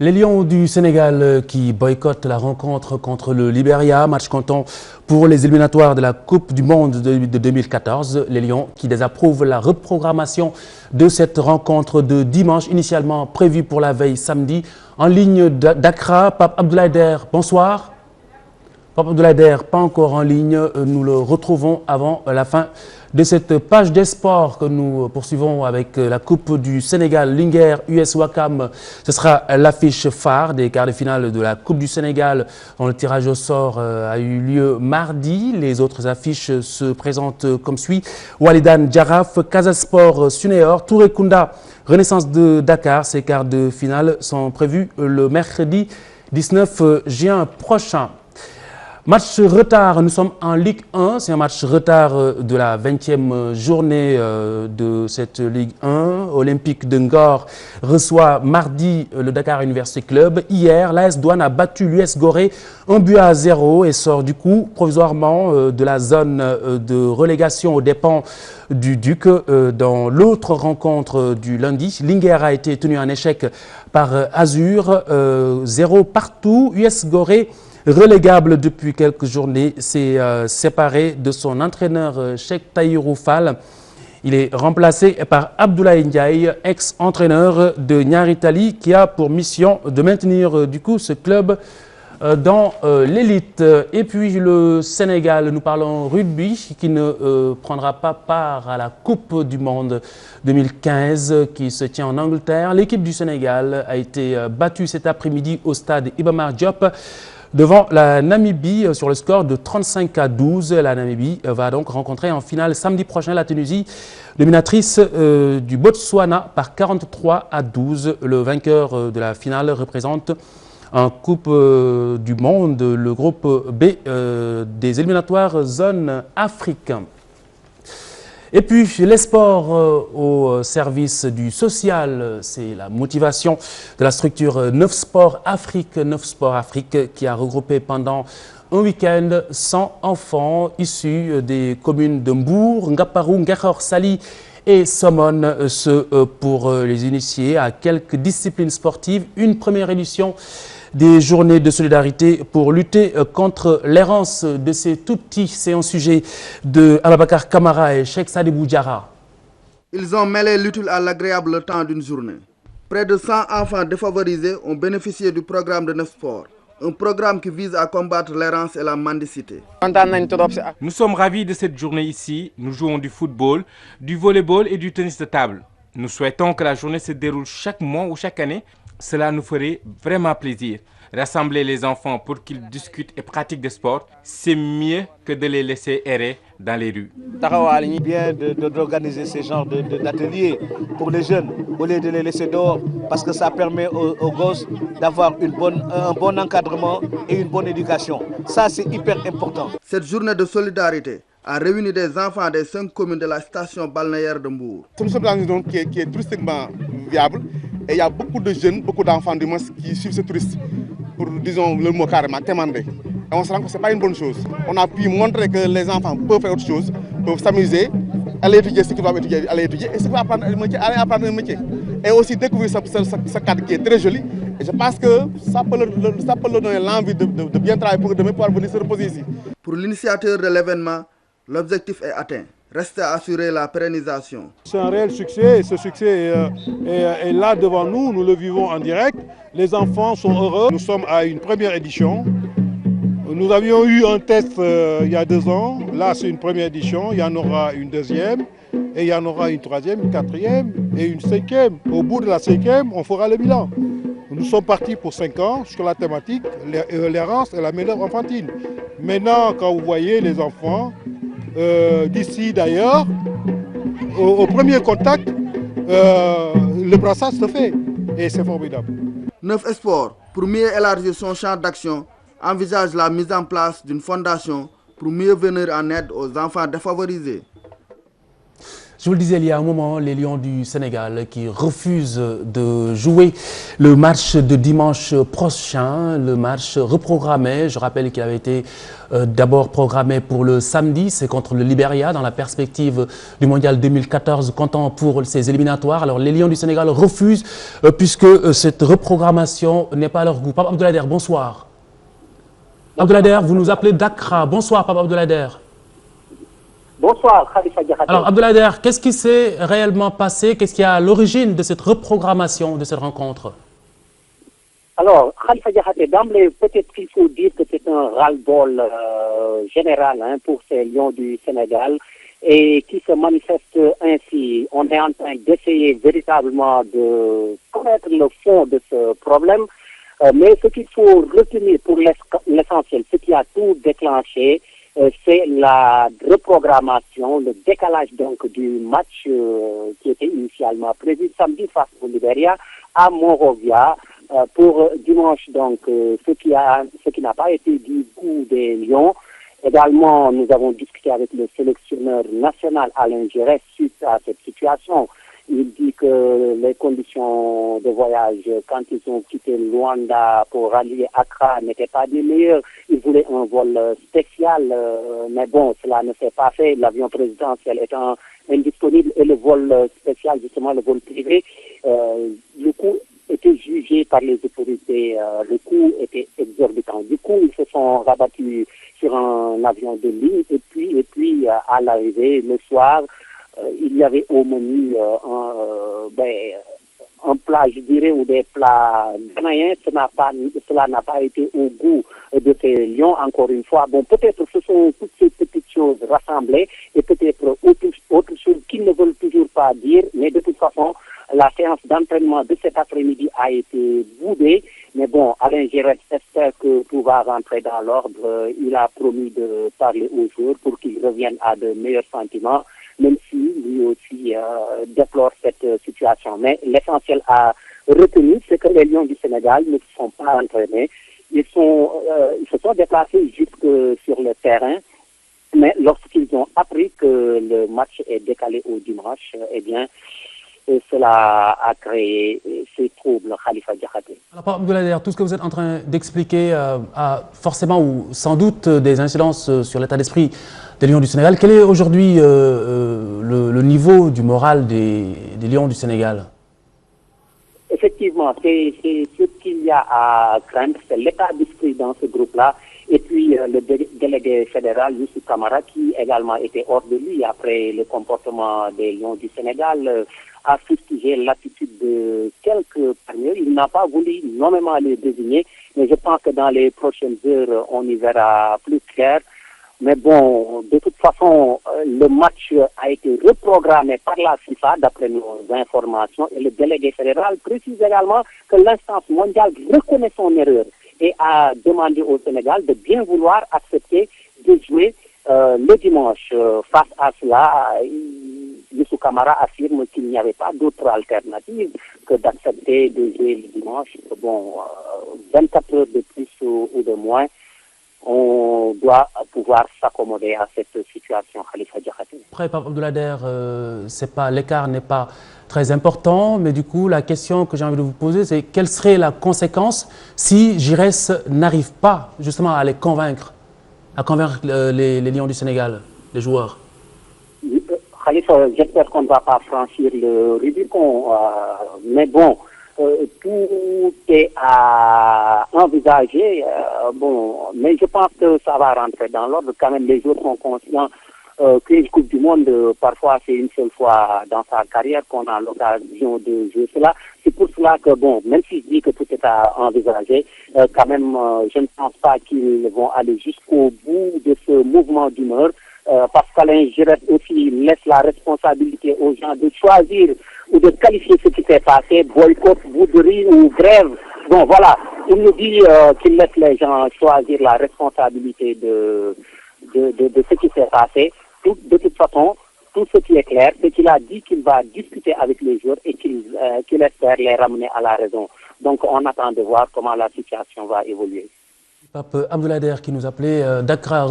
Les Lions du Sénégal qui boycottent la rencontre contre le Libéria, match comptant pour les éliminatoires de la Coupe du Monde de 2014. Les Lions qui désapprouvent la reprogrammation de cette rencontre de dimanche, initialement prévue pour la veille samedi. En ligne d'Accra, Pape Abdoulaye Der, bonsoir. Pape Abdoulaye Der, pas encore en ligne. Nous le retrouvons avant la fin de cette page des sports que nous poursuivons avec la Coupe du Sénégal, Linguère, US Ouakam. Ce sera l'affiche phare des quarts de finale de la Coupe du Sénégal dont le tirage au sort a eu lieu mardi. Les autres affiches se présentent comme suit. Walidan Djaraf, Casasport Sunéor, Touré Kunda, Renaissance de Dakar. Ces quarts de finale sont prévus le mercredi 19 juin prochain. Match retard, nous sommes en Ligue 1, c'est un match retard de la 20e journée de cette Ligue 1. Olympique de Ngor reçoit mardi le Dakar University Club. Hier, l'AS Douane a battu l'US Gorée 1-0 et sort du coup provisoirement de la zone de relégation aux dépens du Duc. Dans l'autre rencontre du lundi, Linguère a été tenu en échec par Azur, 0 partout. US Gorée, relégable depuis quelques journées, s'est séparé de son entraîneur Cheikh Tahirou Fall. Il est remplacé par Abdoulaye Ndiaye, ex-entraîneur de Niary Tally, qui a pour mission de maintenir du coup ce club dans l'élite. Et puis le Sénégal, nous parlons rugby, qui ne prendra pas part à la Coupe du Monde 2015 qui se tient en Angleterre. L'équipe du Sénégal a été battue cet après-midi au stade Iba Mar Diop devant la Namibie sur le score de 35-12. La Namibie va donc rencontrer en finale samedi prochain la Tunisie, dominatrice du Botswana par 43-12. Le vainqueur de la finale représente en Coupe du Monde le groupe B des éliminatoires zone Afrique. Et puis les sports au service du social, c'est la motivation de la structure Neuf Sport Afrique qui a regroupé pendant un week-end 100 enfants issus des communes de Mbour, Ngaparou, Nguékhor, Saly et Somone, ce pour les initier à quelques disciplines sportives. Une première édition des journées de solidarité pour lutter contre l'errance de ces tout-petits. C'est un sujet de Ababakar Kamara et Cheikh Sadibou Diarra. Ils ont mêlé l'utile à l'agréable le temps d'une journée. Près de 100 enfants défavorisés ont bénéficié du programme de Neuf Sport, un programme qui vise à combattre l'errance et la mendicité. Nous sommes ravis de cette journée ici. Nous jouons du football, du volleyball et du tennis de table. Nous souhaitons que la journée se déroule chaque mois ou chaque année. Cela nous ferait vraiment plaisir. Rassembler les enfants pour qu'ils discutent et pratiquent des sports, c'est mieux que de les laisser errer dans les rues. Bien d'organiser ce genre d'ateliers pour les jeunes, au lieu de les laisser dehors, parce que ça permet aux gosses d'avoir un bon encadrement et une bonne éducation. Ça, c'est hyper important. Cette journée de solidarité a réuni des enfants des 5 communes de la station balnéaire de Mbour. Nous sommes dans une zone qui est touristiquement viable et il y a beaucoup de jeunes, beaucoup d'enfants du moins qui suivent ce tourisme pour, disons, le mot carrément, témander. Et on se rend compte que ce n'est pas une bonne chose. On a pu montrer que les enfants peuvent faire autre chose, peuvent s'amuser, aller étudier ce qu'ils doivent étudier, aller étudier, et ce qu'ils doivent apprendre un métier, aller apprendre un métier. Et aussi découvrir ce cadre qui est très joli. Et je pense que ça peut leur donner l'envie de bien travailler pour demain pouvoir venir se reposer ici. Pour l'initiateur de l'événement, l'objectif est atteint. Reste à assurer la pérennisation. C'est un réel succès et ce succès est là devant nous, nous le vivons en direct. Les enfants sont heureux. Nous sommes à une première édition. Nous avions eu un test il y a 2 ans. Là, c'est une première édition. Il y en aura une deuxième et il y en aura une troisième, une quatrième et une 5e. Au bout de la 5e, on fera le bilan. Nous sommes partis pour 5 ans sur la thématique l'errance et la manœuvre enfantine. Maintenant, quand vous voyez les enfants, d'ici d'ailleurs, au premier contact, le brassage se fait et c'est formidable. Neuf Sport, pour mieux élargir son champ d'action, envisage la mise en place d'une fondation pour mieux venir en aide aux enfants défavorisés. Je vous le disais il y a un moment, les Lions du Sénégal qui refusent de jouer le match de dimanche prochain, le match reprogrammé. Je rappelle qu'il avait été d'abord programmé pour le samedi, c'est contre le Libéria dans la perspective du Mondial 2014, comptant pour ces éliminatoires. Alors les Lions du Sénégal refusent puisque cette reprogrammation n'est pas à leur goût. Pape Abdoulader, bonsoir. Abdoulader, vous nous appelez d'Accra. Bonsoir Pape Abdoulader. Bonsoir, Khalifa Diakhaté. Alors, Abdoulader, qu'est-ce qui s'est réellement passé? Qu'est-ce qui est à l'origine de cette reprogrammation de cette rencontre? Alors, Khalifa Diakhaté, d'emblée, peut-être qu'il faut dire que c'est un ras-le-bol général pour ces Lions du Sénégal et qui se manifeste ainsi. On est en train d'essayer véritablement de connaître le fond de ce problème, mais ce qu'il faut retenir pour l'essentiel, ce qui a tout déclenché, c'est la reprogrammation, le décalage donc du match qui était initialement prévu samedi face au Libéria à Monrovia pour dimanche. Donc, ce qui n'a pas été du goût des Lions. Également, nous avons discuté avec le sélectionneur national Alain Giresse suite à cette situation. Il dit que les conditions de voyage, quand ils ont quitté Luanda pour rallier Accra, n'étaient pas des meilleures. Ils voulaient un vol spécial, mais bon, cela ne s'est pas fait. L'avion présidentiel étant indisponible et le vol spécial, justement le vol privé, le coût était jugé par les autorités, le coût était exorbitant. Du coup, ils se sont rabattus sur un avion de ligne et puis à l'arrivée, le soir, il y avait au menu un plat, je dirais, ou des plats ghanéens. Cela n'a pas été au goût de ces Lions, encore une fois. Bon, peut-être ce sont toutes ces petites choses rassemblées et peut-être autre chose qu'ils ne veulent toujours pas dire, mais de toute façon, la séance d'entraînement de cet après-midi a été boudée. Mais bon, Alain Giresse espère que tout va rentrer dans l'ordre. Il a promis de parler aux joueurs pour qu'ils reviennent à de meilleurs sentiments, même si lui aussi déplore cette situation. Mais l'essentiel à retenir, c'est que les Lions du Sénégal ne se sont pas entraînés. Ils se sont déplacés jusque sur le terrain, mais lorsqu'ils ont appris que le match est décalé au dimanche, eh bien, cela a créé ces troubles, Khalifa Diakhaté. Alors, Pape Abdoulader, tout ce que vous êtes en train d'expliquer a forcément ou sans doute des incidences sur l'état d'esprit des Lions du Sénégal. Quel est aujourd'hui le niveau du moral des Lions du Sénégal? Effectivement, c'est ce qu'il y a à craindre, c'est l'état d'esprit dans ce groupe-là. Et puis le délégué fédéral, Youssou Camara, qui également était hors de lui après le comportement des Lions du Sénégal, a fustigé l'attitude de quelques parmi eux. Il n'a pas voulu nommément les désigner, mais je pense que dans les prochaines heures, on y verra plus clair. Mais bon, de toute façon, le match a été reprogrammé par la FIFA, d'après nos informations, et le délégué fédéral précise également que l'instance mondiale reconnaît son erreur et a demandé au Sénégal de bien vouloir accepter de jouer le dimanche. Face à cela, Youssou Camara affirme qu'il n'y avait pas d'autre alternative que d'accepter de jouer le dimanche. Bon, 24 heures de plus ou de moins, on doit pouvoir s'accommoder à cette situation, Khalifa Diakhaté. Après, Pape Abdoulader, l'écart n'est pas très important, mais du coup, la question que j'ai envie de vous poser, c'est quelle serait la conséquence si Giresse n'arrive pas justement à les convaincre, les Lions du Sénégal, les joueurs? Khalifa, j'espère qu'on ne va pas franchir le Rubicon, mais bon, tout est à envisager, mais je pense que ça va rentrer dans l'ordre. Quand même, les joueurs sont conscients qu'une Coupe du Monde, parfois, c'est une seule fois dans sa carrière qu'on a l'occasion de jouer cela. C'est pour cela que, bon, même si je dis que tout est à envisager, quand même, je ne pense pas qu'ils vont aller jusqu'au bout de ce mouvement d'humeur, parce qu'Alain Giresse aussi laisse la responsabilité aux gens de choisir ou de qualifier ce qui s'est passé, boycott, bouderie ou grève. Bon, voilà, il nous dit qu'il laisse les gens choisir la responsabilité de ce qui s'est passé. De toute façon, tout ce qui est clair, c'est qu'il a dit qu'il va discuter avec les joueurs et qu'il espère les ramener à la raison. Donc, on attend de voir comment la situation va évoluer. Pape Abdoulader qui nous appelait d'Accra.